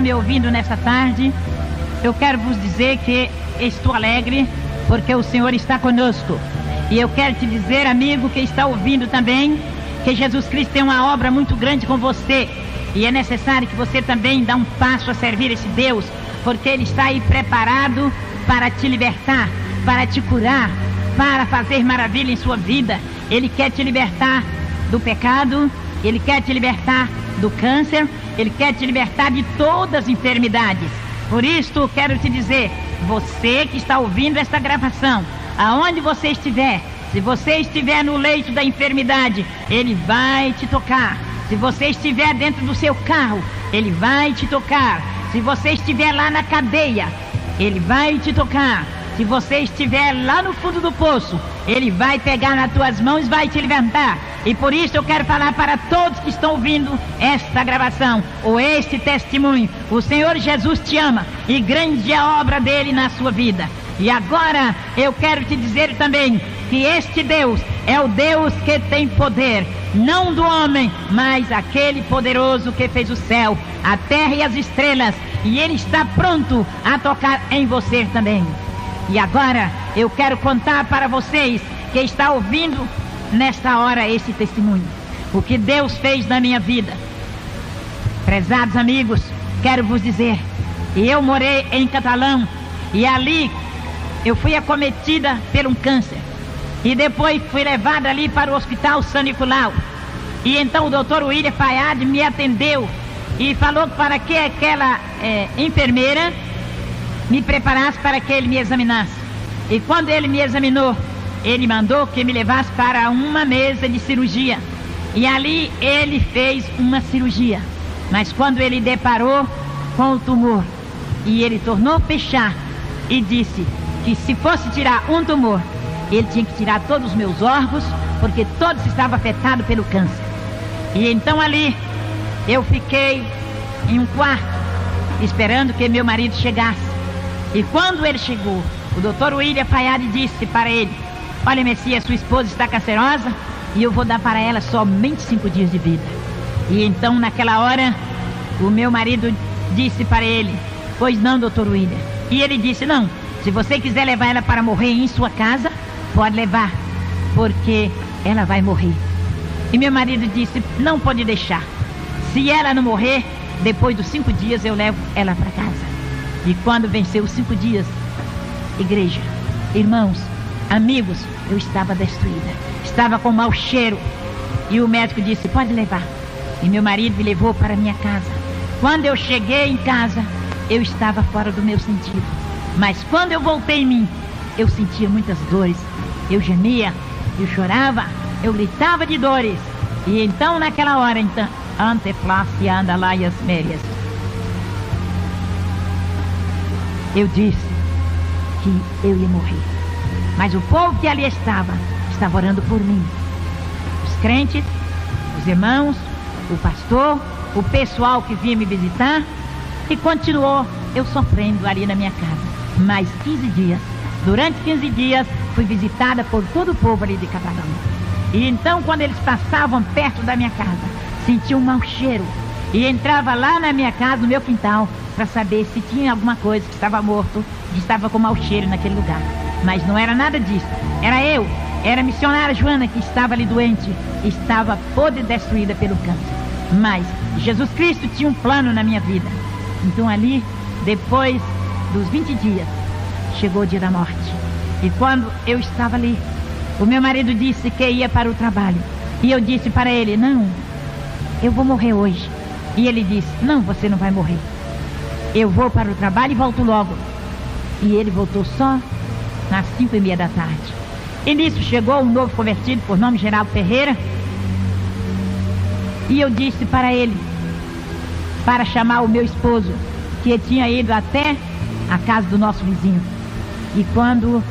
me ouvindo nessa tarde, eu quero vos dizer que estou alegre porque o Senhor está conosco. E eu quero te dizer, amigo que está ouvindo também, que Jesus Cristo tem uma obra muito grande com você. E é necessário que você também dê um passo a servir esse Deus, porque Ele está aí preparado para te libertar, para te curar, para fazer maravilha em sua vida. Ele quer te libertar do pecado, Ele quer te libertar do câncer, Ele quer te libertar de todas as enfermidades. Por isso, quero te dizer, você que está ouvindo esta gravação, aonde você estiver, se você estiver no leito da enfermidade, Ele vai te tocar. Se você estiver dentro do seu carro, Ele vai te tocar. Se você estiver lá na cadeia, Ele vai te tocar. Se você estiver lá no fundo do poço, Ele vai pegar nas tuas mãos e vai te levantar. E por isso eu quero falar para todos que estão ouvindo esta gravação, ou este testemunho: o Senhor Jesus te ama e grande é a obra dele na sua vida. E agora eu quero te dizer também que este Deus é o Deus que tem poder, não do homem, mas aquele poderoso que fez o céu, a terra e as estrelas, e Ele está pronto a tocar em você também. E agora eu quero contar para vocês que está ouvindo nesta hora esse testemunho, o que Deus fez na minha vida. Prezados amigos, quero vos dizer, eu morei em Catalão e ali eu fui acometida por um câncer. E depois fui levada ali para o Hospital San Nicolau. E então o Dr. William Fayad me atendeu e falou para que aquela enfermeira me preparasse para que ele me examinasse. E quando ele me examinou, ele mandou que me levasse para uma mesa de cirurgia. E ali ele fez uma cirurgia. Mas quando ele deparou com o tumor, e ele tornou fechar e disse que se fosse tirar um tumor, ele tinha que tirar todos os meus órgãos, porque todos estavam afetados pelo câncer. E então ali eu fiquei em um quarto esperando que meu marido chegasse. E quando ele chegou, o Dr. William Fayad disse para ele: olha, Messias, sua esposa está cancerosa e eu vou dar para ela somente 5 dias de vida. E então naquela hora o meu marido disse para ele: pois não, Dr. William. E ele disse: não, se você quiser levar ela para morrer em sua casa, pode levar, porque ela vai morrer. E meu marido disse: não pode deixar. Se ela não morrer, depois dos 5 dias eu levo ela para casa. E quando venceu os 5 dias, igreja, irmãos, amigos, eu estava destruída. Estava com mau cheiro. E o médico disse: pode levar. E meu marido me levou para minha casa. Quando eu cheguei em casa, eu estava fora do meu sentido. Mas quando eu voltei em mim, eu sentia muitas dores. Eu gemia, eu chorava, eu gritava de dores. E então naquela hora, então, anteflácia andalaias mérias, eu disse que eu ia morrer. Mas o povo que ali estava orando por mim. Os crentes, os irmãos, o pastor, o pessoal que vinha me visitar. E continuou eu sofrendo ali na minha casa. Mais 15 dias. Durante 15 dias fui visitada por todo o povo ali de Catalão. E então quando eles passavam perto da minha casa, sentia um mau cheiro. E entrava lá na minha casa, no meu quintal, para saber se tinha alguma coisa que estava morto, que estava com mau cheiro naquele lugar. Mas não era nada disso. Era a missionária Joana que estava ali doente, estava podre, destruída pelo câncer. Mas Jesus Cristo tinha um plano na minha vida. Então ali, depois dos 20 dias, chegou o dia da morte. E quando eu estava ali, o meu marido disse que ia para o trabalho. E eu disse para ele: não, eu vou morrer hoje. E ele disse: não, você não vai morrer. Eu vou para o trabalho e volto logo. E ele voltou só nas 5:30 da tarde. E nisso chegou um novo convertido, por nome Geraldo Ferreira. E eu disse para ele, para chamar o meu esposo, que tinha ido até a casa do nosso vizinho. E quando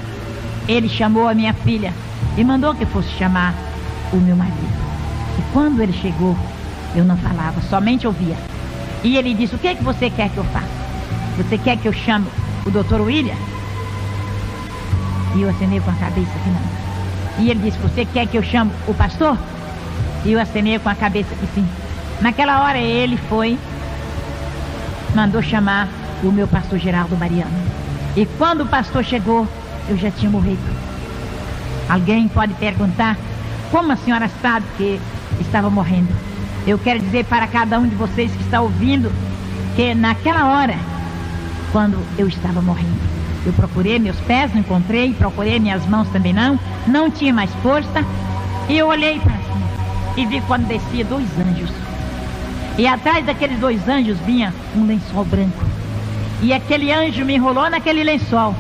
ele chamou a minha filha, e mandou que fosse chamar o meu marido. E quando ele chegou, eu não falava, somente ouvia. E ele disse: o que é que você quer que eu faça? Você quer que eu chame o Dr. William? E eu acenei com a cabeça que não. E ele disse: você quer que eu chame o pastor? E eu acenei com a cabeça que sim. Naquela hora ele foi mandou chamar o meu pastor Geraldo Mariano. E quando o pastor chegou, eu já tinha morrido. Alguém pode perguntar, como a senhora sabe que estava morrendo? Eu quero dizer para cada um de vocês que está ouvindo, que naquela hora, quando eu estava morrendo, eu procurei meus pés, não encontrei, procurei minhas mãos também não tinha mais força, e eu olhei para cima e vi quando descia 2 anjos, e atrás daqueles 2 anjos vinha um lençol branco, e aquele anjo me enrolou naquele lençol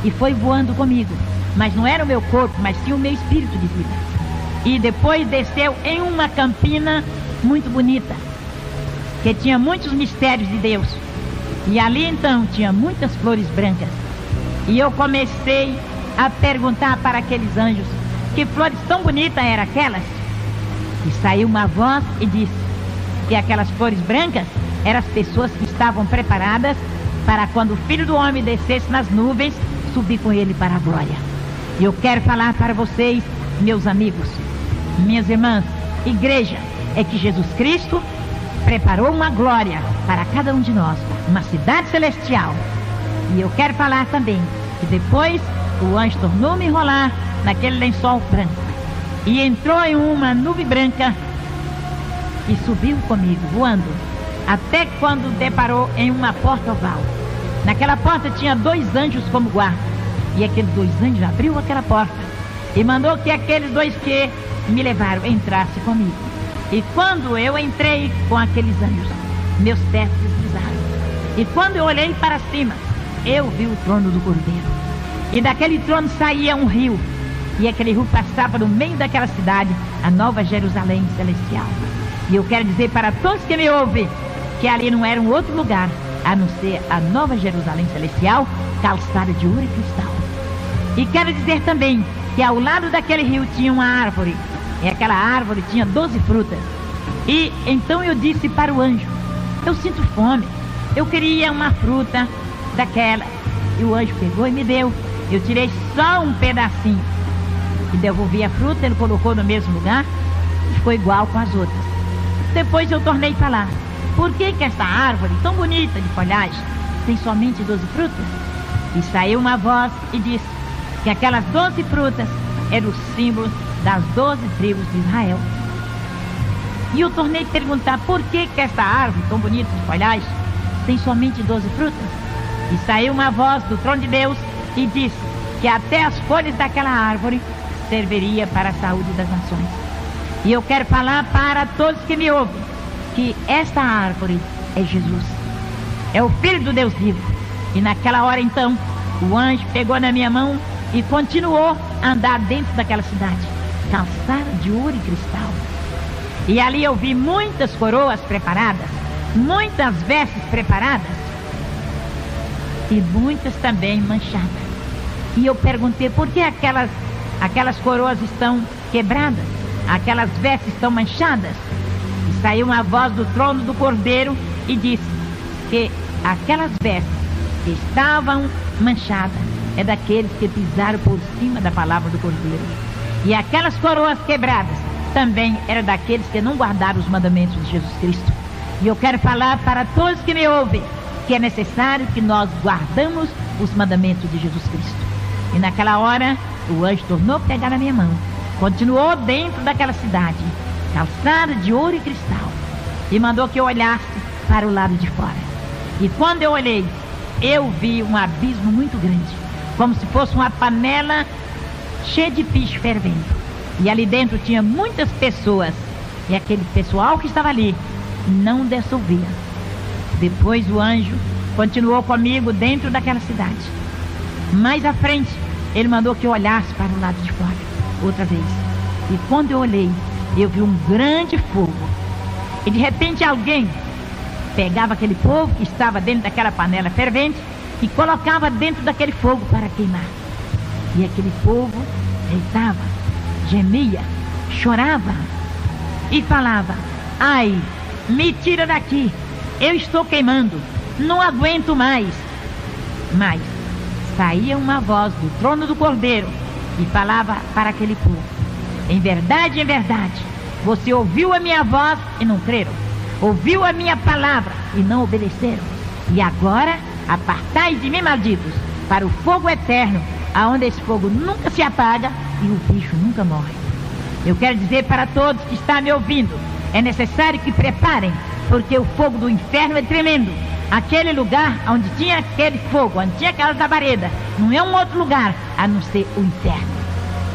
e foi voando comigo, mas não era o meu corpo, mas sim o meu espírito de vida, e depois desceu em uma campina muito bonita, que tinha muitos mistérios de Deus, e ali então tinha muitas flores brancas, e eu comecei a perguntar para aqueles anjos que flores tão bonitas eram aquelas, e saiu uma voz e disse que aquelas flores brancas eram as pessoas que estavam preparadas para quando o Filho do Homem descesse nas nuvens, subir com ele para a glória. E eu quero falar para vocês, meus amigos, minhas irmãs, igreja, é que Jesus Cristo preparou uma glória para cada um de nós, uma cidade celestial. E eu quero falar também que depois o anjo tornou-me enrolar naquele lençol branco e entrou em uma nuvem branca e subiu comigo, voando, até quando deparou em uma porta oval. Naquela porta tinha 2 anjos como guarda, e aqueles 2 anjos abriu aquela porta e mandou que aqueles 2 que me levaram entrassem comigo. E quando eu entrei com aqueles anjos, meus pés deslizaram. E quando eu olhei para cima, eu vi o trono do Cordeiro. E daquele trono saía um rio. E aquele rio passava no meio daquela cidade, a Nova Jerusalém Celestial. E eu quero dizer para todos que me ouvem, que ali não era um outro lugar, a não ser a Nova Jerusalém Celestial, calçada de ouro e cristal. E quero dizer também que ao lado daquele rio tinha uma árvore. E aquela árvore tinha 12 frutas. E então eu disse para o anjo, eu sinto fome, eu queria uma fruta daquela. E o anjo pegou e me deu. Eu tirei só um pedacinho e devolvi a fruta, ele colocou no mesmo lugar e ficou igual com as outras. Depois eu tornei a falar, por que essa árvore tão bonita de folhagem tem somente 12 frutas? E saiu uma voz e disse que aquelas 12 frutas eram o símbolo das 12 tribos de Israel. E eu tornei a perguntar, por que essa árvore tão bonita de folhagem tem somente 12 frutas? E saiu uma voz do trono de Deus e disse que até as folhas daquela árvore serviria para a saúde das nações. E eu quero falar para todos que me ouvem, que esta árvore é Jesus, é o Filho do Deus vivo. E naquela hora então, o anjo pegou na minha mão e continuou a andar dentro daquela cidade, calçada de ouro e cristal. E ali eu vi muitas coroas preparadas, muitas vestes preparadas, e muitas também manchadas. E eu perguntei, por que aquelas coroas estão quebradas? Aquelas vestes estão manchadas? E saiu uma voz do trono do Cordeiro e disse que aquelas vestes que estavam manchadas é daqueles que pisaram por cima da palavra do Cordeiro. E aquelas coroas quebradas também eram daqueles que não guardaram os mandamentos de Jesus Cristo. E eu quero falar para todos que me ouvem, que é necessário que nós guardamos os mandamentos de Jesus Cristo. E naquela hora, o anjo tornou a pegar na minha mão, continuou dentro daquela cidade, calçada de ouro e cristal, e mandou que eu olhasse para o lado de fora. E quando eu olhei, eu vi um abismo muito grande, como se fosse uma panela cheia de piche fervendo. E ali dentro tinha muitas pessoas, e aquele pessoal que estava ali não dissolvia. Depois o anjo continuou comigo dentro daquela cidade. Mais à frente, ele mandou que eu olhasse para o lado de fora, outra vez. E quando eu olhei, eu vi um grande fogo. E de repente alguém pegava aquele fogo que estava dentro daquela panela fervente e colocava dentro daquele fogo para queimar. E aquele fogo gritava, gemia, chorava e falava, ai, me tira daqui, eu estou queimando, não aguento mais. Mas saía uma voz do trono do Cordeiro e falava para aquele povo, em verdade, você ouviu a minha voz e não creram, ouviu a minha palavra e não obedeceram. E agora, apartai de mim, malditos, para o fogo eterno, aonde esse fogo nunca se apaga e o bicho nunca morre. Eu quero dizer para todos que estão me ouvindo, é necessário que preparem, porque o fogo do inferno é tremendo. Aquele lugar onde tinha aquele fogo, onde tinha aquela labareda, não é um outro lugar a não ser o inferno.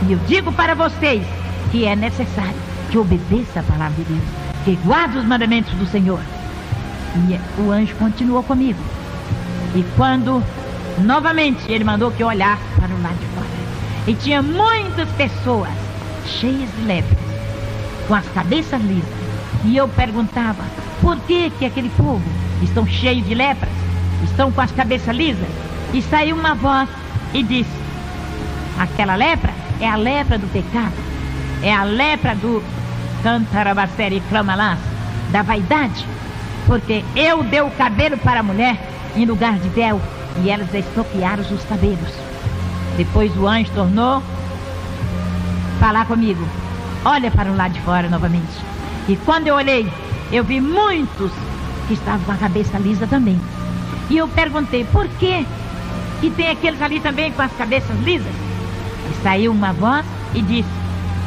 E eu digo para vocês que é necessário que obedeça a palavra de Deus, que guarde os mandamentos do Senhor. E o anjo continuou comigo. E quando novamente ele mandou que eu olhasse para o lado de fora, e tinha muitas pessoas cheias de lepra, com as cabeças lisas. E eu perguntava, por que aquele povo estão cheios de lepras, estão com as cabeças lisas? E saiu uma voz e disse, aquela lepra é a lepra do pecado, é a lepra do cantarabacere e clamalás, da vaidade, porque eu dei o cabelo para a mulher em lugar de véu, e elas estoquearam os cabelos. Depois o anjo tornou falar comigo, olha para o lado de fora novamente. E quando eu olhei, eu vi muitos que estavam com a cabeça lisa também. E eu perguntei, por quê? E tem aqueles ali também com as cabeças lisas? E saiu uma voz e disse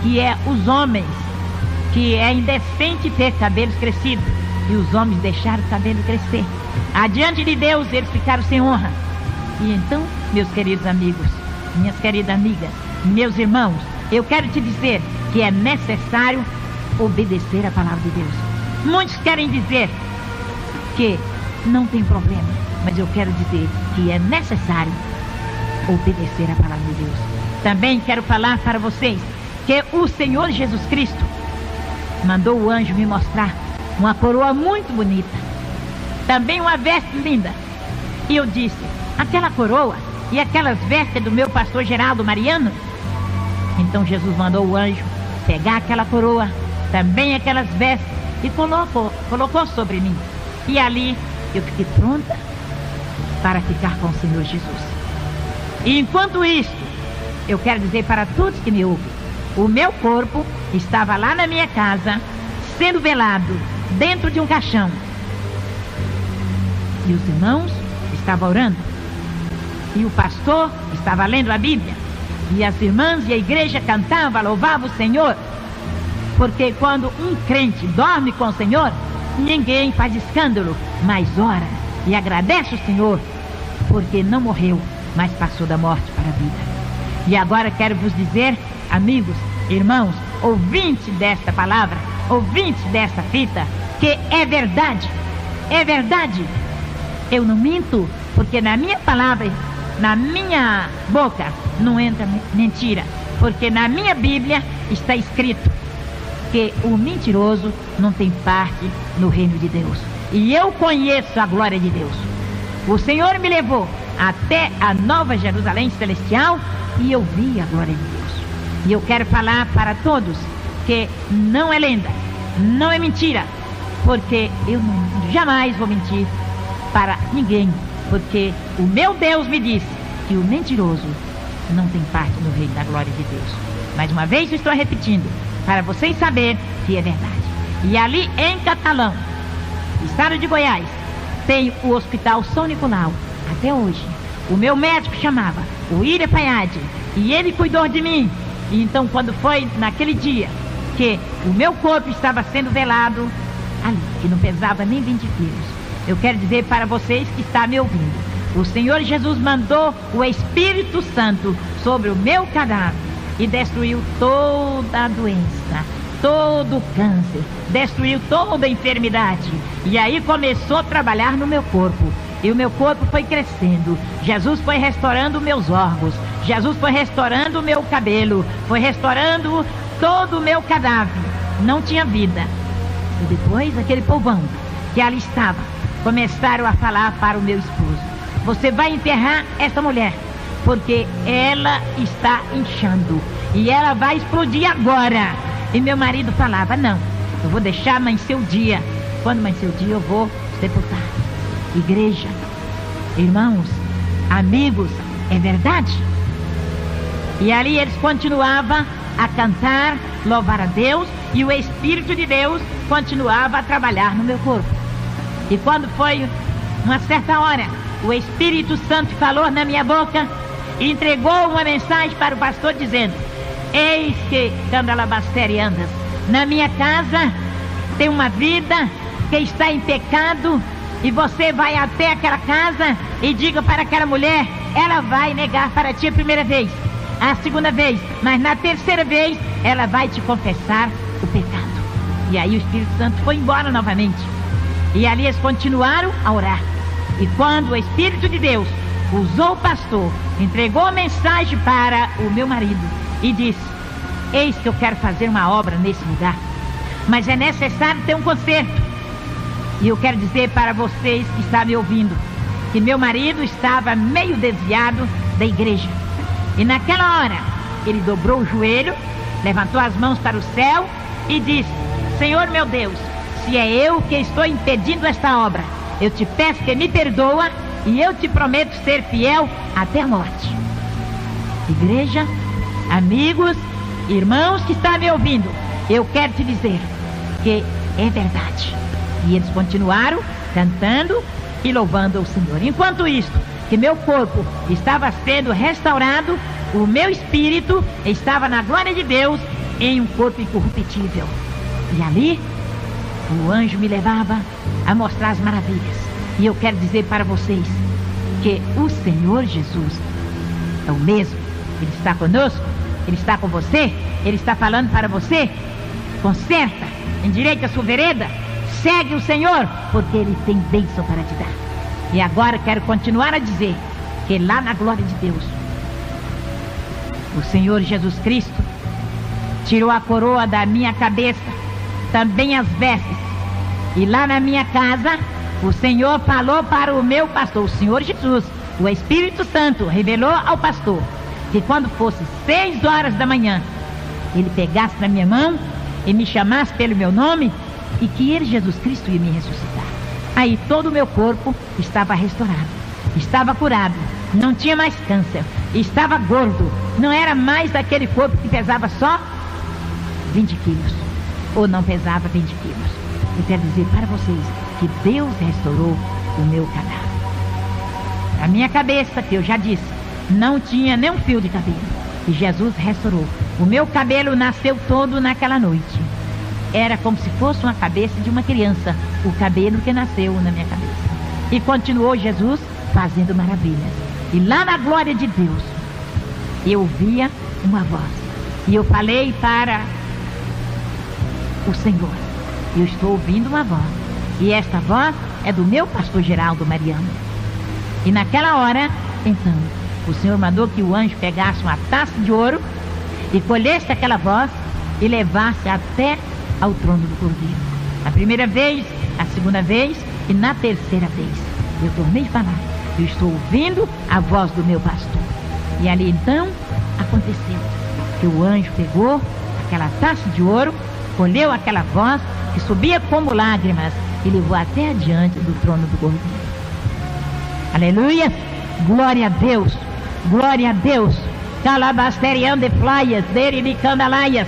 que é os homens, que é indecente ter cabelos crescidos. E os homens deixaram o cabelo crescer. Adiante de Deus, eles ficaram sem honra. E então, meus queridos amigos, minhas queridas amigas, meus irmãos, eu quero te dizer que é necessário obedecer a palavra de Deus. Muitos querem dizer que não tem problema, mas eu quero dizer que é necessário obedecer a palavra de Deus. Também quero falar para vocês que o Senhor Jesus Cristo mandou o anjo me mostrar uma coroa muito bonita, também uma veste linda. E eu disse, aquela coroa e aquelas vestes do meu pastor Geraldo Mariano? Então Jesus mandou o anjo pegar aquela coroa, também aquelas vestes, e colocou sobre mim. E ali eu fiquei pronta para ficar com o Senhor Jesus. E enquanto isso, eu quero dizer para todos que me ouvem, o meu corpo estava lá na minha casa, sendo velado dentro de um caixão. E os irmãos estavam orando, e o pastor estava lendo a Bíblia, e as irmãs e a igreja cantavam, louvavam o Senhor, porque quando um crente dorme com o Senhor, ninguém faz escândalo, mas ora e agradece o Senhor, porque não morreu, mas passou da morte para a vida. E agora quero vos dizer, amigos, irmãos, ouvintes desta palavra, ouvintes desta fita, que é verdade, é verdade. Eu não minto, porque na minha palavra, na minha boca, não entra mentira, porque na minha Bíblia está escrito que o mentiroso não tem parte no reino de Deus. E eu conheço a glória de Deus. O Senhor me levou até a Nova Jerusalém Celestial e eu vi a glória de Deus. E eu quero falar para todos que não é lenda, não é mentira, porque eu jamais vou mentir para ninguém, porque o meu Deus me disse que o mentiroso não tem parte no reino da glória de Deus. Mais uma vez eu estou repetindo, para vocês saberem que é verdade. E ali em Catalão, estado de Goiás, tem o Hospital São Nicolau, até hoje. O meu médico chamava o William Paiade, e ele cuidou de mim. E então quando foi naquele dia que o meu corpo estava sendo velado ali, que não pesava nem 20 quilos, eu quero dizer para vocês que estão me ouvindo, o Senhor Jesus mandou o Espírito Santo sobre o meu cadáver e destruiu toda a doença, todo o câncer, destruiu toda a enfermidade. E aí começou a trabalhar no meu corpo. E o meu corpo foi crescendo. Jesus foi restaurando meus órgãos. Jesus foi restaurando o meu cabelo. Foi restaurando todo o meu cadáver. Não tinha vida. E depois aquele povão que ali estava, começaram a falar para o meu esposo: você vai enterrar essa mulher, porque ela está inchando e ela vai explodir agora. E meu marido falava: não, eu vou deixar amanhecer o dia. Quando amanhecer o dia eu vou sepultar. Igreja, irmãos, amigos, é verdade. E ali eles continuavam a cantar, louvar a Deus, e o Espírito de Deus continuava a trabalhar no meu corpo. E quando foi uma certa hora, o Espírito Santo falou na minha boca e entregou uma mensagem para o pastor dizendo: eis que, candalabastere andas, na minha casa tem uma vida que está em pecado, e você vai até aquela casa e diga para aquela mulher, ela vai negar para ti a primeira vez, a segunda vez, mas na terceira vez ela vai te confessar o pecado. E aí o Espírito Santo foi embora novamente, e ali eles continuaram a orar. E quando o Espírito de Deus usou o pastor, entregou a mensagem para o meu marido e disse: eis que eu quero fazer uma obra nesse lugar, mas é necessário ter um conserto. E eu quero dizer para vocês que estão me ouvindo, que meu marido estava meio desviado da igreja. E naquela hora, ele dobrou o joelho, levantou as mãos para o céu e disse: Senhor meu Deus, se é eu que estou impedindo esta obra, eu te peço que me perdoa e eu te prometo ser fiel até a morte. Igreja, amigos, irmãos que estão me ouvindo, eu quero te dizer que é verdade. E eles continuaram cantando e louvando o Senhor. Enquanto isso, que meu corpo estava sendo restaurado, o meu espírito estava na glória de Deus em um corpo incorruptível. E ali, o anjo me levava a mostrar as maravilhas. E eu quero dizer para vocês que o Senhor Jesus é o mesmo. Ele está conosco, Ele está com você, Ele está falando para você: conserta, endireita a sua vereda, segue o Senhor, porque Ele tem bênção para te dar. E agora quero continuar a dizer que lá na glória de Deus, o Senhor Jesus Cristo tirou a coroa da minha cabeça, também as vestes. E lá na minha casa, o Senhor falou para o meu pastor, o Senhor Jesus, o Espírito Santo revelou ao pastor que quando fosse 6 horas da manhã, ele pegasse na minha mão e me chamasse pelo meu nome, e que ele, Jesus Cristo, ia me ressuscitar. Aí todo o meu corpo estava restaurado, estava curado, não tinha mais câncer, estava gordo, não era mais daquele corpo que pesava só 20 quilos, ou não pesava 20 quilos. Eu quero dizer para vocês que Deus restaurou o meu cadáver. A minha cabeça, que eu já disse, não tinha nem um fio de cabelo, e Jesus restaurou. O meu cabelo nasceu todo naquela noite. Era como se fosse uma cabeça de uma criança, o cabelo que nasceu na minha cabeça. E continuou Jesus fazendo maravilhas. E lá na glória de Deus, eu ouvia uma voz. E eu falei para o Senhor: eu estou ouvindo uma voz. E esta voz é do meu pastor Geraldo Mariano. E naquela hora, então, o Senhor mandou que o anjo pegasse uma taça de ouro e colhesse aquela voz e levasse até ao trono do Cordeiro. A primeira vez, a segunda vez e na terceira vez. Eu tornei a falar: eu estou ouvindo a voz do meu pastor. E ali então aconteceu que o anjo pegou aquela taça de ouro, colheu aquela voz que subia como lágrimas e levou até adiante do trono do Cordeiro. Aleluia! Glória a Deus! Glória a Deus! Calabasteriande flaias, deribicandalaias.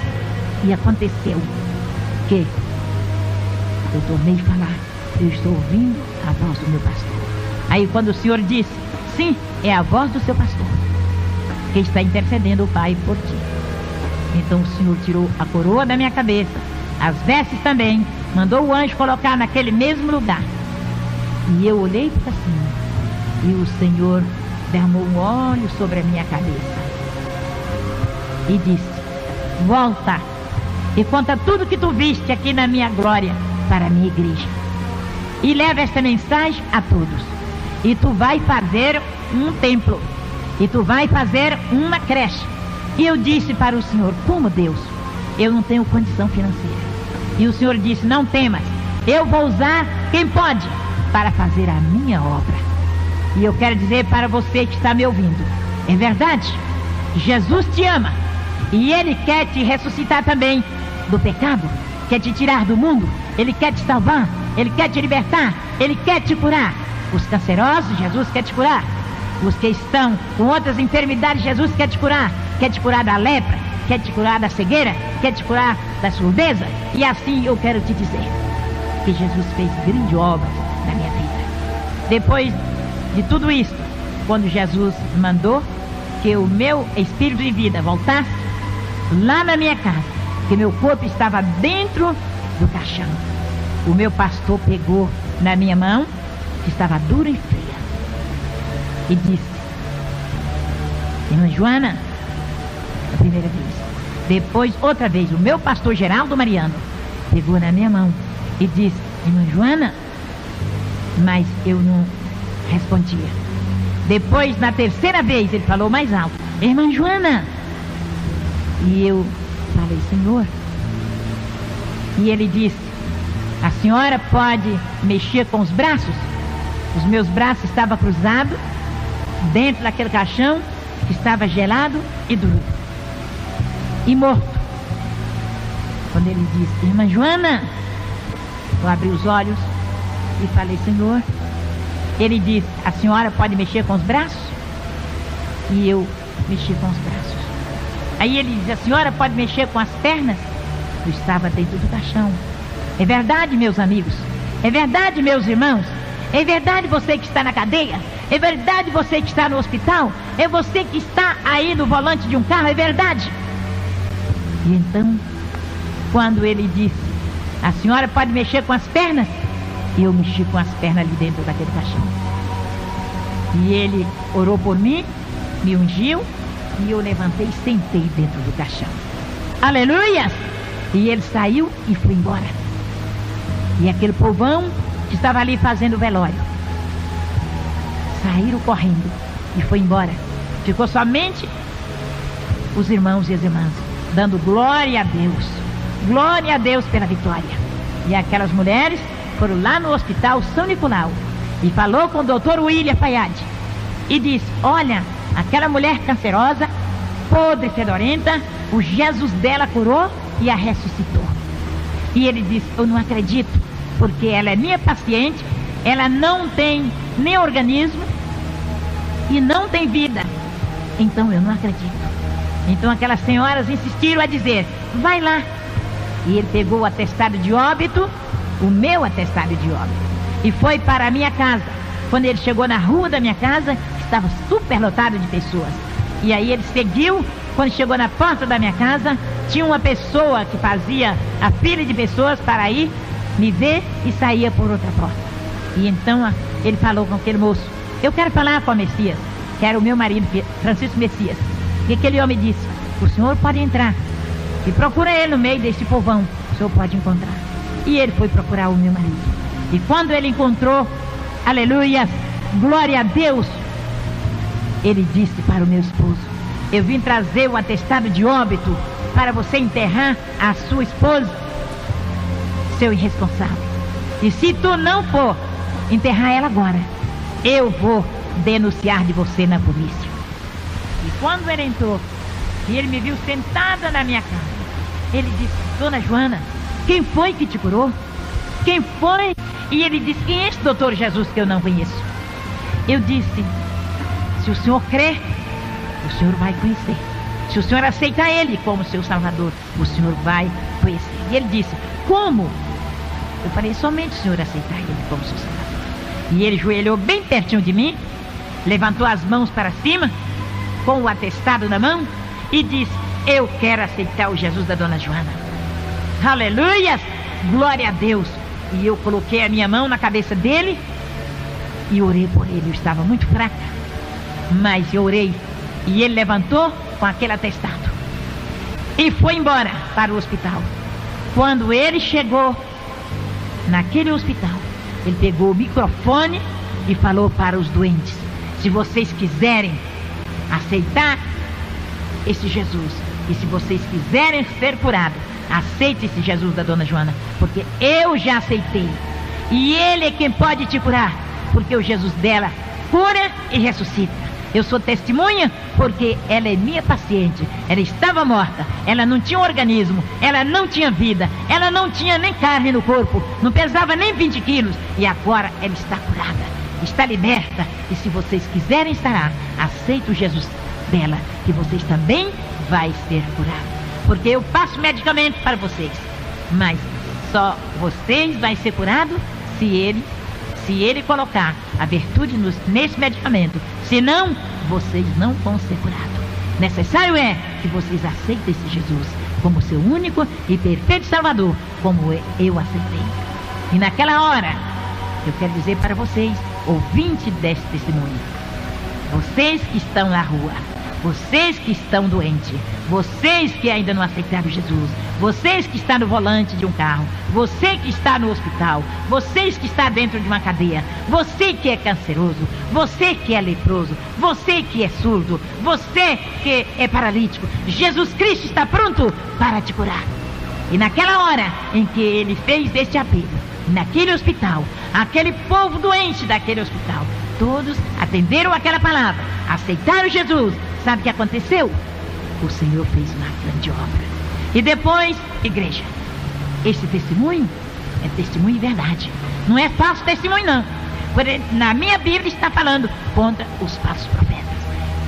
E aconteceu que eu tornei a falar: eu estou ouvindo a voz do meu pastor. Aí quando o Senhor disse: sim, é a voz do seu pastor que está intercedendo o Pai por ti. Então o Senhor tirou a coroa da minha cabeça, as vestes também, mandou o anjo colocar naquele mesmo lugar. E eu olhei para cima e o Senhor derramou um óleo sobre a minha cabeça e disse: volta e conta tudo que tu viste aqui na minha glória para a minha igreja. E leva esta mensagem a todos. E tu vai fazer um templo. E tu vai fazer uma creche. E eu disse para o Senhor: como, Deus? Eu não tenho condição financeira. E o Senhor disse: não temas, eu vou usar quem pode para fazer a minha obra. E eu quero dizer para você que está me ouvindo: é verdade, Jesus te ama. E Ele quer te ressuscitar também do pecado, quer te tirar do mundo, Ele quer te salvar, Ele quer te libertar, Ele quer te curar. Os cancerosos, Jesus quer te curar. Os que estão com outras enfermidades, Jesus quer te curar da lepra, quer te curar da cegueira, quer te curar da surdeza. E assim eu quero te dizer que Jesus fez grande obra na minha vida. Depois de tudo isso, quando Jesus mandou que o meu espírito de vida voltasse lá na minha casa, que meu corpo estava dentro do caixão, o meu pastor pegou na minha mão, que estava dura e fria, e disse: irmã Joana, a primeira vez. Depois, outra vez, o meu pastor Geraldo Mariano pegou na minha mão e disse: irmã Joana, mas eu não respondia. Depois, na terceira vez, ele falou mais alto: irmã Joana. E eu falei: Senhor. E ele disse: a senhora pode mexer com os braços? Os meus braços estavam cruzados dentro daquele caixão que estava gelado e duro e morto. Quando ele disse: irmã Joana, eu abri os olhos e falei: Senhor. Ele disse: a senhora pode mexer com os braços? E eu mexi com os braços. Aí ele disse: a senhora pode mexer com as pernas? Eu estava dentro do caixão. É verdade, meus amigos? É verdade, meus irmãos? É verdade você que está na cadeia? É verdade você que está no hospital? É você que está aí no volante de um carro? É verdade? E então, quando ele disse: a senhora pode mexer com as pernas? Eu mexi com as pernas ali dentro daquele caixão. E ele orou por mim, me ungiu, e eu levantei e sentei dentro do caixão. Aleluia! E ele saiu e foi embora. E aquele povão que estava ali fazendo o velório saíram correndo e foi embora. Ficou somente os irmãos e as irmãs dando glória a Deus. Glória a Deus pela vitória. E aquelas mulheres foram lá no hospital São Nicolau e falou com o doutor William Fayad e disse: olha, aquela mulher cancerosa, podre, fedorenta, o Jesus dela curou e a ressuscitou. E ele disse: eu não acredito, porque ela é minha paciente, ela não tem nem organismo e não tem vida, então eu não acredito. Então aquelas senhoras insistiram a dizer: vai lá. E ele pegou o atestado de óbito, o meu atestado de óbito, e foi para a minha casa. Quando ele chegou na rua da minha casa, estava super lotado de pessoas. E aí ele seguiu. Quando chegou na porta da minha casa, tinha uma pessoa que fazia a fila de pessoas para ir me ver e saía por outra porta. E então ele falou com aquele moço: eu quero falar com o Messias, que era o meu marido, Francisco Messias. E aquele homem disse: o senhor pode entrar e procura ele no meio desse povão, o senhor pode encontrar. E ele foi procurar o meu marido. E quando ele encontrou, aleluia, glória a Deus, ele disse para o meu esposo: eu vim trazer o atestado de óbito para você enterrar a sua esposa, seu irresponsável. E se tu não for enterrar ela agora, eu vou denunciar de você na polícia. E quando ele entrou e ele me viu sentada na minha casa, ele disse: dona Joana, quem foi que te curou? Quem foi? E ele disse: quem é esse doutor Jesus que eu não conheço? Eu disse: se o senhor crer, o senhor vai conhecer. Se o senhor aceitar ele como seu salvador, o senhor vai conhecer. E ele disse: como? Eu falei: somente o senhor aceitar ele como seu salvador. E ele joelhou bem pertinho de mim, levantou as mãos para cima, com o atestado na mão, e disse: eu quero aceitar o Jesus da dona Joana. Aleluia! Glória a Deus! E eu coloquei a minha mão na cabeça dele e orei por ele. Eu estava muito fraca, mas eu orei. E ele levantou com aquele atestado e foi embora para o hospital. Quando ele chegou naquele hospital, ele pegou o microfone e falou para os doentes: se vocês quiserem aceitar esse Jesus, e se vocês quiserem ser curados, aceite esse Jesus da dona Joana, porque eu já aceitei, e ele é quem pode te curar, porque o Jesus dela cura e ressuscita. Eu sou testemunha porque ela é minha paciente. Ela estava morta, ela não tinha organismo, ela não tinha vida, ela não tinha nem carne no corpo, não pesava nem 20 quilos, e agora ela está curada, está liberta. E se vocês quiserem estar lá, aceite o Jesus dela, que vocês também vai ser curados. Porque eu passo medicamento para vocês, mas só vocês vai ser curado se ele se ele colocar a virtude nesse medicamento. Senão, vocês não vão ser curados. Necessário é que vocês aceitem esse Jesus como seu único e perfeito Salvador, como eu aceitei. E naquela hora, eu quero dizer para vocês, ouvintes desse testemunho, vocês que estão na rua, vocês que estão doentes, vocês que ainda não aceitaram Jesus, vocês que estão no volante de um carro, você que está no hospital, vocês que está dentro de uma cadeia, você que é canceroso, você que é leproso, você que é surdo, você que é paralítico, Jesus Cristo está pronto para te curar. E naquela hora em que ele fez este apelo, naquele hospital, aquele povo doente daquele hospital, todos atenderam aquela palavra, aceitaram Jesus. Sabe o que aconteceu? O Senhor fez uma grande obra. E depois, igreja, esse testemunho é testemunho de verdade. Não é falso testemunho, não. Porque na minha Bíblia está falando contra os falsos profetas.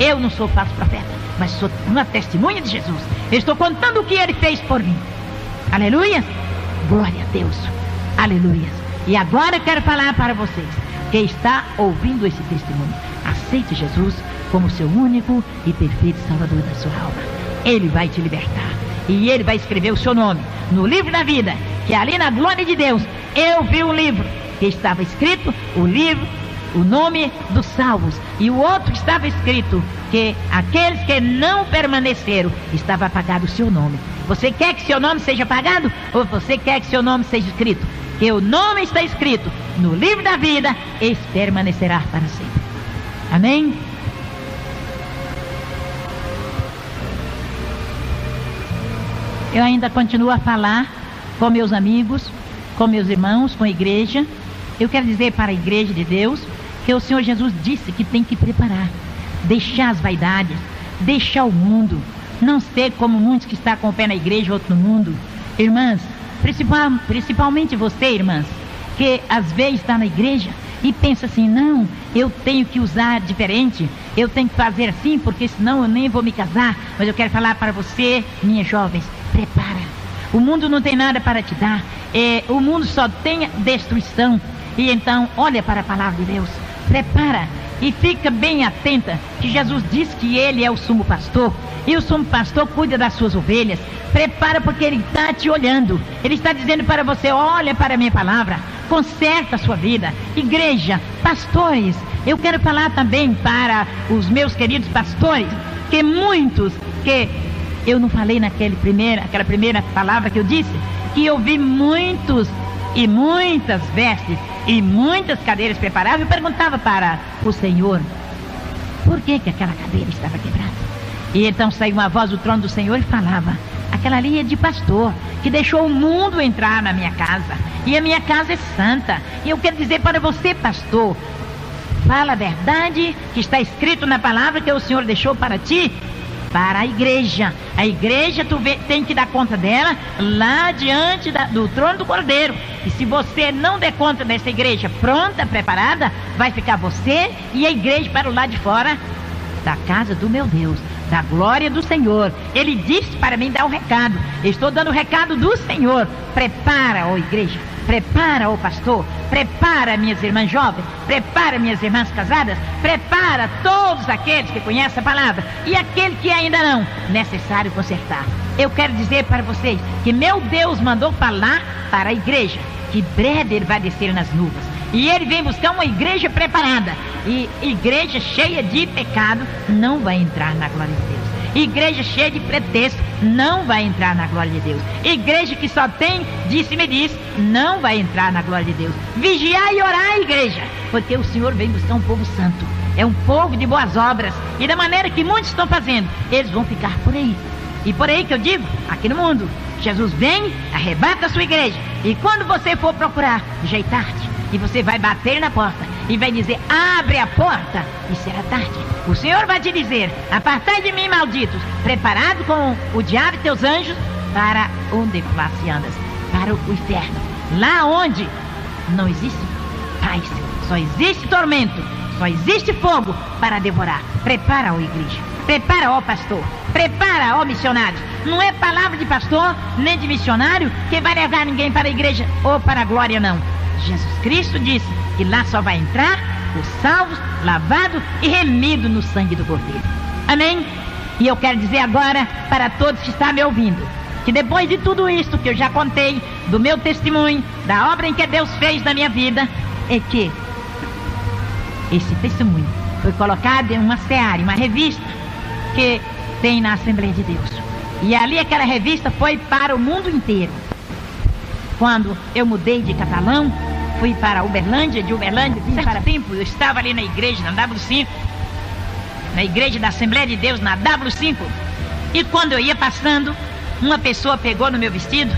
Eu não sou falso profeta, mas sou uma testemunha de Jesus. Eu estou contando o que ele fez por mim. Aleluia! Glória a Deus. Aleluia! E agora eu quero falar para vocês que está ouvindo esse testemunho. Aceite Jesus como seu único e perfeito Salvador da sua alma. Ele vai te libertar. E ele vai escrever o seu nome no livro da vida, que ali na glória de Deus, eu vi um livro que estava escrito, o nome dos salvos. E o outro estava escrito que aqueles que não permaneceram, estava apagado o seu nome. Você quer que seu nome seja apagado? Ou você quer que seu nome seja escrito? Que o nome está escrito no livro da vida, esse permanecerá para sempre. Amém? Eu ainda continuo a falar com meus amigos, com meus irmãos, com a igreja. Eu quero dizer para a igreja de Deus que o Senhor Jesus disse que tem que preparar, deixar as vaidades, deixar o mundo, não ser como muitos que estão com o pé na igreja e outro no mundo. Irmãs, principalmente você, irmãs, que às vezes está na igreja e pensa assim, não, eu tenho que usar diferente, eu tenho que fazer assim, porque senão eu nem vou me casar. Mas eu quero falar para você, minhas jovens, prepara. O mundo não tem nada para te dar. O mundo só tem destruição. E então, olha para a palavra de Deus. Prepara e fica bem atenta, que Jesus diz que ele é o sumo pastor. E o sumo pastor cuida das suas ovelhas. Prepara, porque ele está te olhando. Ele está dizendo para você, olha para a minha palavra. Conserta a sua vida. Igreja, pastores, eu quero falar também para os meus queridos pastores, que muitos que eu não falei aquela primeira palavra que eu disse, que eu vi muitos e muitas vestes e muitas cadeiras preparadas. Eu perguntava para o Senhor, por que aquela cadeira estava quebrada? E então saiu uma voz do trono do Senhor e falava, aquela ali é de pastor, que deixou o mundo entrar na minha casa, e a minha casa é santa. E eu quero dizer para você, pastor, fala a verdade que está escrito na palavra que o Senhor deixou para ti, para a igreja. A igreja tem que dar conta dela lá diante do trono do Cordeiro. E se você não der conta dessa igreja pronta, preparada, vai ficar você e a igreja para o lado de fora da casa do meu Deus, da glória do Senhor. Ele disse para mim dar um recado. Eu estou dando o recado do Senhor. Prepara, ó igreja. Prepara, ó pastor. Prepara, minhas irmãs jovens. Prepara, minhas irmãs casadas. Prepara todos aqueles que conhecem a palavra. E aquele que ainda não, necessário consertar. Eu quero dizer para vocês que meu Deus mandou falar para a igreja, que breve ele vai descer nas nuvens. E ele vem buscar uma igreja preparada. E igreja cheia de pecado não vai entrar na glória de Deus. Igreja cheia de pretexto não vai entrar na glória de Deus. Igreja que só tem disse-me disse, não vai entrar na glória de Deus. Vigiar e orar, igreja, porque o Senhor vem buscar um povo santo. É um povo de boas obras. E da maneira que muitos estão fazendo, eles vão ficar por aí. E por aí que eu digo, aqui no mundo, Jesus vem, arrebata a sua igreja. E quando você for procurar, já é tarde. E você vai bater na porta e vai dizer, abre a porta, e será tarde. O Senhor vai te dizer, apartai de mim, malditos, preparado com o diabo e teus anjos, para onde classe andas? Para o inferno. Lá onde não existe paz, só existe tormento, só existe fogo para devorar. Prepara, ó igreja. Prepara, ó pastor. Prepara, ó missionário. Não é palavra de pastor, nem de missionário, que vai levar ninguém para a igreja ou para a glória, não. Jesus Cristo disse que lá só vai entrar os salvos, lavados e remidos no sangue do Cordeiro. Amém? E eu quero dizer agora para todos que estão me ouvindo, que depois de tudo isso que eu já contei, do meu testemunho, da obra em que Deus fez na minha vida, é que esse testemunho foi colocado em uma seara, uma revista que tem na Assembleia de Deus. E ali aquela revista foi para o mundo inteiro. Quando eu mudei de Catalão, fui para Uberlândia, de Uberlândia vim para tempo, eu estava ali na igreja, na W5, na igreja da Assembleia de Deus, na W5, e quando eu ia passando, uma pessoa pegou no meu vestido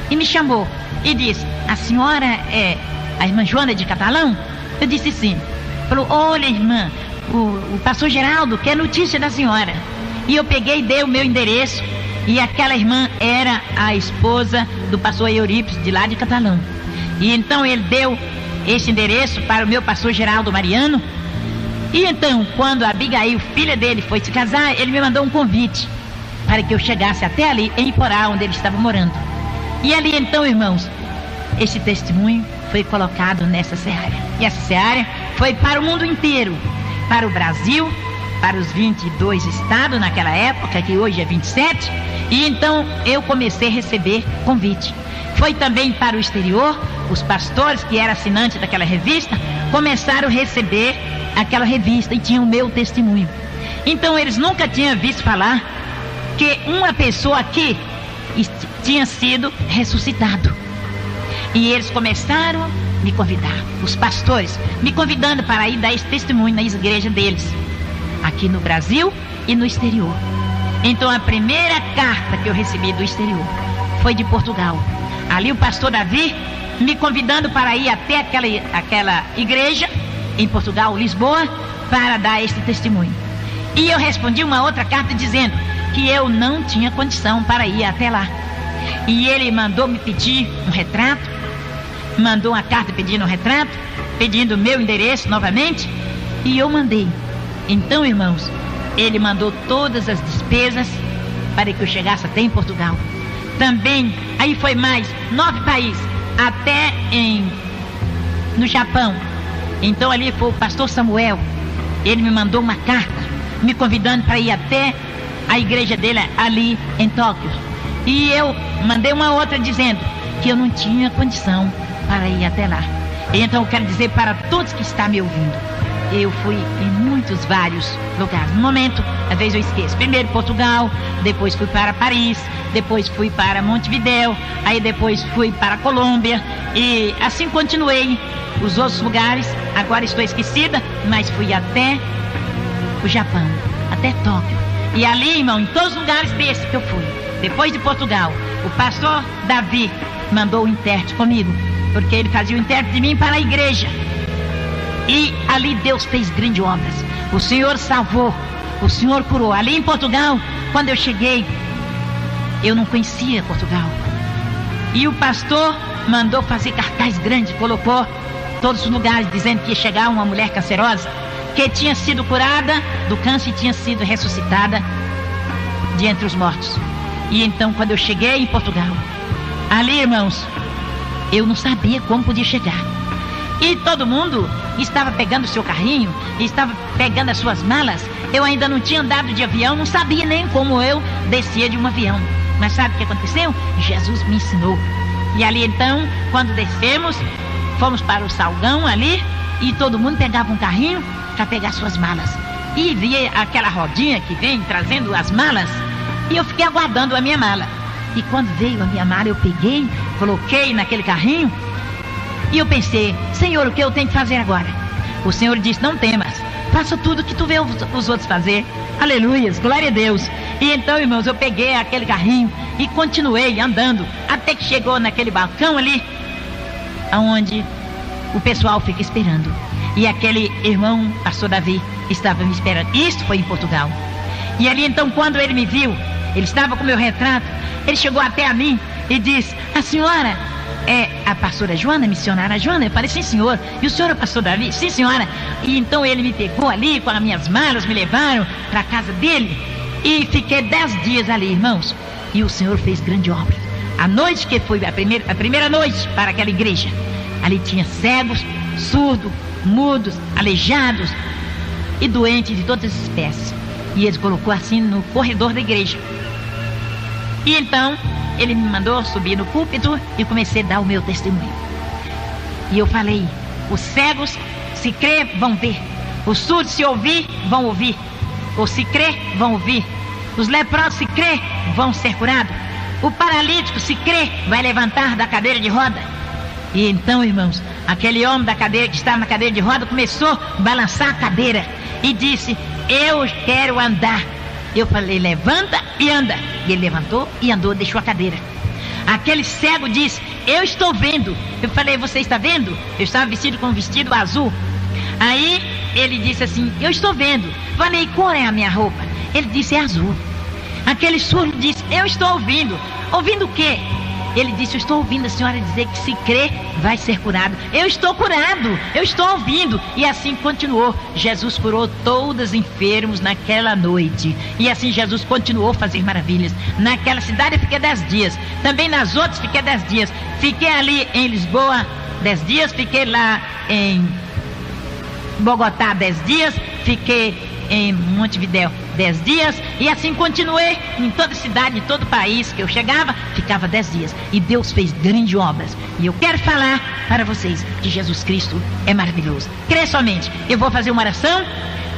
e me chamou e disse: a senhora é a irmã Joana de Catalão? Eu disse sim. Falou: olha, irmã, o pastor Geraldo quer notícia da senhora. E eu peguei e dei o meu endereço, e aquela irmã era a esposa do pastor Eurípides de lá de Catalão. E então ele deu esse endereço para o meu pastor Geraldo Mariano. E então, quando a Abigail, filha dele, foi se casar, ele me mandou um convite para que eu chegasse até ali, em Iporá, onde ele estava morando. E ali então, irmãos, esse testemunho foi colocado nessa seara. E essa seara foi para o mundo inteiro, para o Brasil, para os 22 estados naquela época, que hoje é 27. E então eu comecei a receber convite. Foi também para o exterior. Os pastores que eram assinantes daquela revista começaram a receber aquela revista e tinham o meu testemunho. Então eles nunca tinham visto falar que uma pessoa aqui tinha sido ressuscitado. E eles começaram a me convidar, os pastores, me convidando para ir dar esse testemunho na igreja deles, aqui no Brasil e no exterior. Então a primeira carta que eu recebi do exterior foi de Portugal. Ali o pastor Davi me convidando para ir até aquela igreja em Portugal, Lisboa, para dar este testemunho. E eu respondi uma outra carta dizendo que eu não tinha condição para ir até lá. E ele mandou me pedir um retrato, mandou uma carta pedindo um retrato, pedindo o meu endereço novamente, e eu mandei. Então, irmãos, ele mandou todas as despesas para que eu chegasse até em Portugal. Também, aí foi mais 9 países, até no Japão. Então ali foi o pastor Samuel, ele me mandou uma carta, me convidando para ir até a igreja dele ali em Tóquio. E eu mandei uma outra dizendo que eu não tinha condição para ir até lá. Então eu quero dizer para todos que estão me ouvindo, eu fui em vários lugares. No momento, às vezes eu esqueço. Primeiro Portugal, depois fui para Paris, depois fui para Montevidéu, aí depois fui para Colômbia, e assim continuei os outros lugares. Agora estou esquecida, mas fui até o Japão, até Tóquio. E ali, irmão, em todos os lugares desses que eu fui, depois de Portugal, o pastor Davi mandou o intérprete comigo, porque ele fazia o intérprete de mim para a igreja. E ali Deus fez grandes obras. O Senhor salvou, o Senhor curou. Ali em Portugal, quando eu cheguei, eu não conhecia Portugal. E o pastor mandou fazer cartaz grande, colocou todos os lugares, dizendo que ia chegar uma mulher cancerosa, que tinha sido curada do câncer e tinha sido ressuscitada de entre os mortos. E então, quando eu cheguei em Portugal, ali, irmãos, eu não sabia como podia chegar. E todo mundo estava pegando o seu carrinho, estava pegando as suas malas. Eu ainda não tinha andado de avião, não sabia nem como eu descia de um avião. Mas sabe o que aconteceu? Jesus me ensinou. E ali então, quando descemos, fomos para o Salgão ali, e todo mundo pegava um carrinho para pegar suas malas. E via aquela rodinha que vem trazendo as malas, e eu fiquei aguardando a minha mala. E quando veio a minha mala, eu peguei, coloquei naquele carrinho, e eu pensei: Senhor, o que eu tenho que fazer agora? O Senhor disse: não temas, faça tudo que tu vê os outros fazer. Aleluias, glória a Deus. E então, irmãos, eu peguei aquele carrinho e continuei andando, até que chegou naquele balcão ali, onde o pessoal fica esperando. E aquele irmão, pastor Davi, estava me esperando. Isto foi em Portugal. E ali então, quando ele me viu, ele estava com o meu retrato, ele chegou até a mim e disse: a senhora é a pastora Joana, missionária Joana? Eu falei: sim, senhor. E o senhor é o pastor Davi? Sim, senhora. E então ele me pegou ali com as minhas malas, me levaram para a casa dele, e fiquei 10 dias ali, irmãos. E o Senhor fez grande obra. A noite que foi a primeira noite para aquela igreja, ali tinha cegos, surdos, mudos, aleijados e doentes de todas as espécies. E ele colocou assim no corredor da igreja. E então ele me mandou subir no púlpito e comecei a dar o meu testemunho. E eu falei: os cegos, se crer, vão ver. Os surdos, se ouvir, vão ouvir. Ou se crer, vão ouvir. Os leprosos, se crer, vão ser curados. O paralítico, se crer, vai levantar da cadeira de roda. E então, irmãos, aquele homem da cadeira, que estava na cadeira de roda, começou a balançar a cadeira e disse: eu quero andar. Eu falei: levanta e anda. E ele levantou e andou, deixou a cadeira. Aquele cego disse: eu estou vendo. Eu falei: você está vendo? Eu estava vestido com um vestido azul. Aí ele disse assim: eu estou vendo. Falei: qual é a minha roupa? Ele disse: é azul. Aquele surdo disse: eu estou ouvindo. Ouvindo o quê? Ele disse: eu estou ouvindo a senhora dizer que se crer vai ser curado. Eu estou curado, eu estou ouvindo. E assim continuou. Jesus curou todos os enfermos naquela noite. E assim Jesus continuou a fazer maravilhas. Naquela cidade eu fiquei 10 dias. Também nas outras fiquei 10 dias. Fiquei ali em Lisboa 10 dias. Fiquei lá em Bogotá 10 dias. Fiquei em Montevidéu 10 dias, e assim continuei em toda cidade, em todo país que eu chegava, ficava 10 dias, e Deus fez grandes obras. E eu quero falar para vocês que Jesus Cristo é maravilhoso. Crê somente. Eu vou fazer uma oração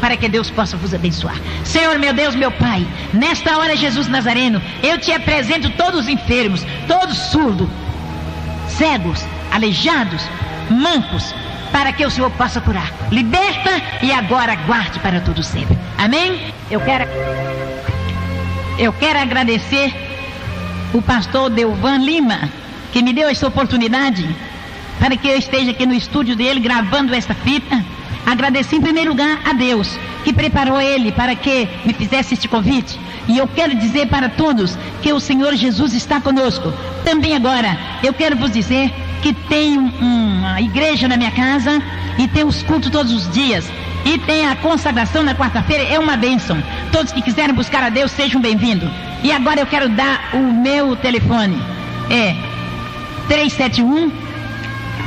para que Deus possa vos abençoar. Senhor, meu Deus, meu Pai, nesta hora, Jesus Nazareno, eu te apresento todos os enfermos, todos surdos, cegos, aleijados, mancos, para que o Senhor possa curar. Liberta e agora guarde para todo sempre. Amém? Eu quero agradecer o pastor Delvan Lima, que me deu essa oportunidade para que eu esteja aqui no estúdio dele gravando esta fita. Agradecer em primeiro lugar a Deus, que preparou ele para que me fizesse este convite. E eu quero dizer para todos que o Senhor Jesus está conosco. Também agora, eu quero vos dizer que tem uma igreja na minha casa e tem os cultos todos os dias. E tem a consagração na quarta-feira, é uma bênção. Todos que quiserem buscar a Deus, sejam bem-vindos. E agora eu quero dar o meu telefone. É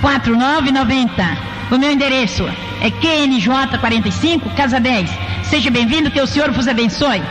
371-4990. O meu endereço é QNJ 45, Casa 10. Seja bem-vindo, que o Senhor vos abençoe.